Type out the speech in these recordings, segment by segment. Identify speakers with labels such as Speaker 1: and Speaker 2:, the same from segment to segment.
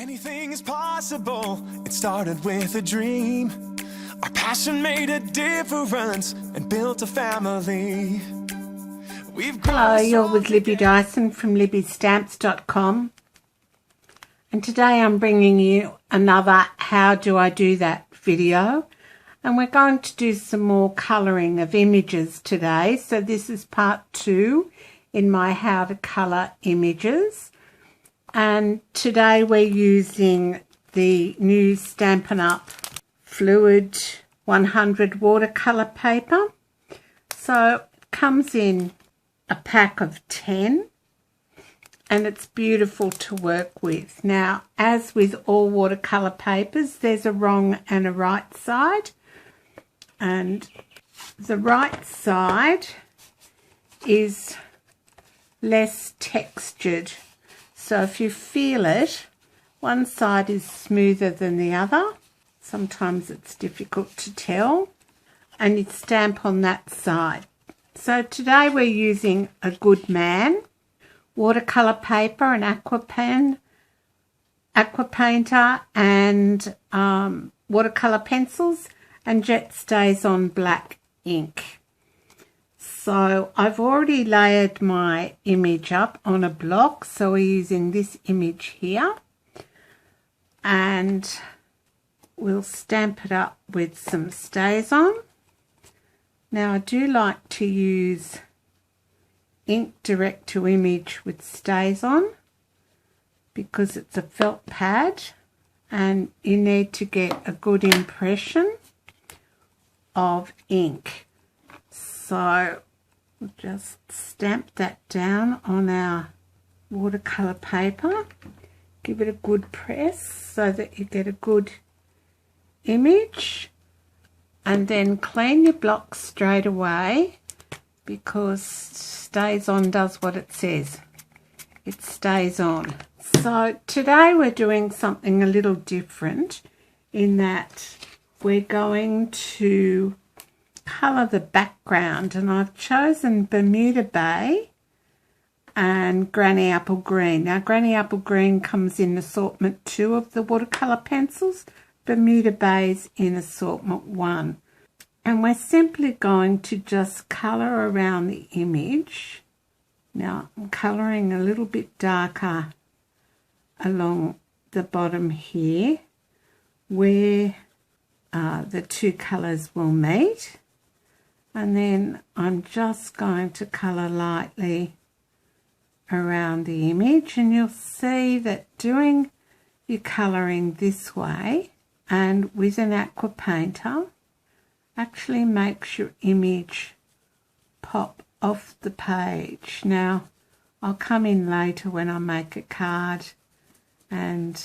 Speaker 1: Anything is possible. It started with a dream. Our passion made a difference and built a family. Hello, you're with Libby Dyson from libbystamps.com, and today I'm bringing you another How Do I Do That video, and we're going to do some more colouring of images today. So this is part 2 in my How to Colour Images, and today we're using the new Stampin Up Fluid 100 watercolor paper. So it comes in a pack of 10 and it's beautiful to work with. Now, as with all watercolor papers, there's a wrong and a right side, and the right side is less textured. So if you feel it, one side is smoother than the other. Sometimes it's difficult to tell, and you stamp on that side. So today we're using a Good Man watercolor paper, an Aqua painter, and watercolor pencils, and Jet Stays on black ink. So I've already layered my image up on a block, so we're using this image here, and we'll stamp it up with some Stays On. Now I do like to use ink direct to image with Stays On because it's a felt pad and you need to get a good impression of ink. So just stamp that down on our watercolor paper, give it a good press so that you get a good image, and then clean your block straight away because Stays On does what it says. It stays on. So today we're doing something a little different in that we're going to colour the background, and I've chosen Bermuda Bay and Granny Apple Green. Now Granny Apple Green comes in assortment 2 of the watercolour pencils, Bermuda Bay's in assortment 1. And we're simply going to just colour around the image. Now I'm colouring a little bit darker along the bottom here where the 2 colours will meet. And then I'm just going to colour lightly around the image, and you'll see that doing your colouring this way and with an aqua painter actually makes your image pop off the page. Now I'll come in later when I make a card and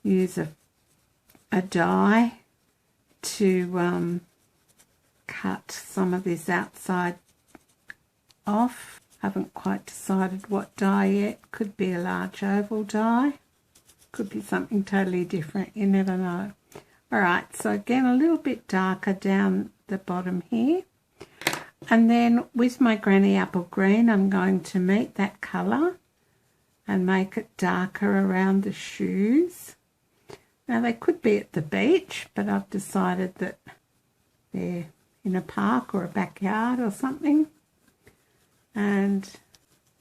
Speaker 1: use a die to cut some of this outside off. Haven't quite decided what die yet. Could be a large oval die, could be something totally different, you never know. Alright, so again a little bit darker down the bottom here, and then with my Granny Apple Green I'm going to meet that colour and make it darker around the shoes. Now they could be at the beach, but I've decided that they're in a park or a backyard or something, and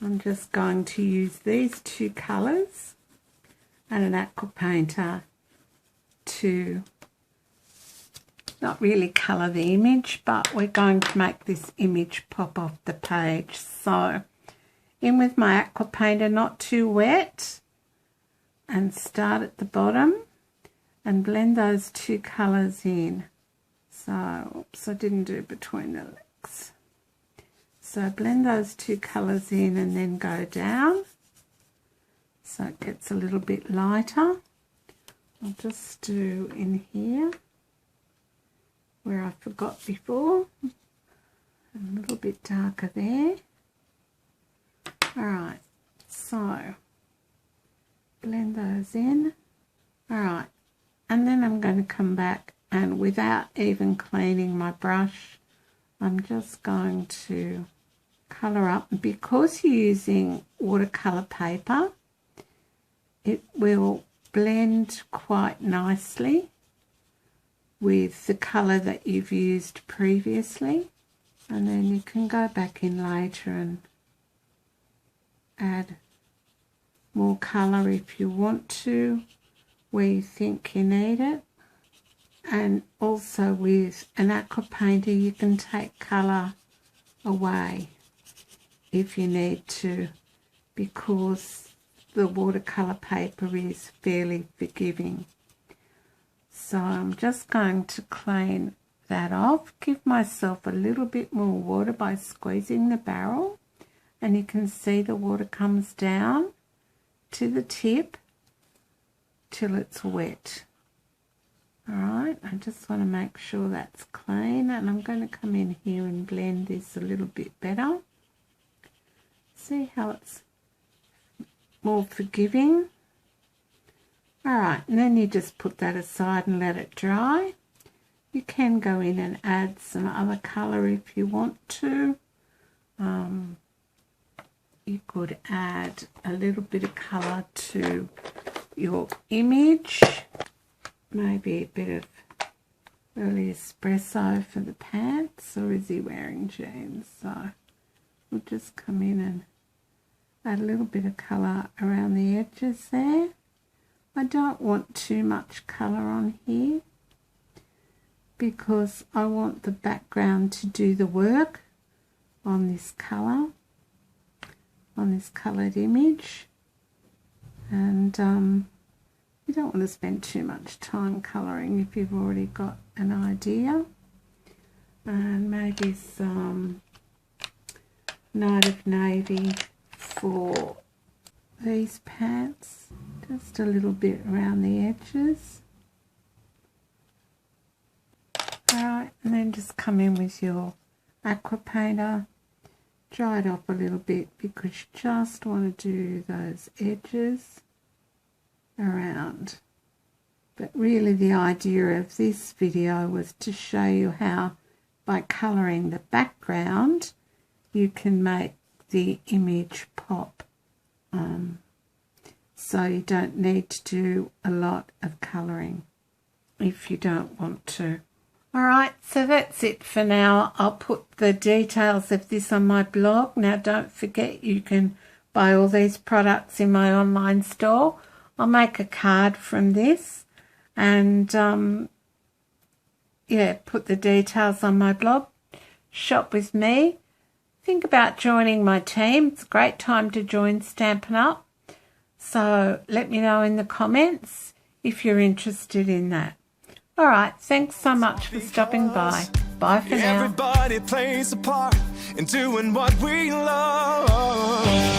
Speaker 1: I'm just going to use these 2 colours and an aqua painter to not really colour the image, but we're going to make this image pop off the page. So in with my aqua painter, not too wet, and start at the bottom and blend those 2 colours in. So, oops, I didn't do between the legs. So blend those 2 colours in and then go down so it gets a little bit lighter. I'll just do in here where I forgot before, a little bit darker there. Alright, so blend those in. Alright, and then I'm going to come back, and without even cleaning my brush, I'm just going to colour up. Because you're using watercolour paper, it will blend quite nicely with the colour that you've used previously, and then you can go back in later and add more colour if you want to where you think you need it. And also with an aqua painter you can take colour away if you need to, because the watercolour paper is fairly forgiving. So I'm just going to clean that off, give myself a little bit more water by squeezing the barrel, and you can see the water comes down to the tip till it's wet. Alright, I just want to make sure that's clean, and I'm going to come in here and blend this a little bit better. See how it's more forgiving? Alright, and then you just put that aside and let it dry. You can go in and add some other colour if you want to. You could add a little bit of colour to your image. Maybe a bit of early espresso for the pants, or is he wearing jeans? So we'll just come in and add a little bit of colour around the edges there. I don't want too much colour on here because I want the background to do the work on this colour, on this coloured image. And you don't want to spend too much time colouring if you've already got an idea. And maybe some Night of Navy for these pants, just a little bit around the edges. Alright, and then just come in with your aqua painter, dry it off a little bit because you just want to do those edges around. But really the idea of this video was to show you how by colouring the background you can make the image pop. So you don't need to do a lot of colouring if you don't want to. Alright, so that's it for now. I'll put the details of this on my blog. Now don't forget you can buy all these products in my online store. I'll make a card from this and yeah, put the details on my blog. Shop with me. Think about joining my team. It's a great time to join Stampin' Up. So let me know in the comments if you're interested in that. All right, thanks so much for stopping by. Bye for now.
Speaker 2: Everybody plays a part in doing what we love.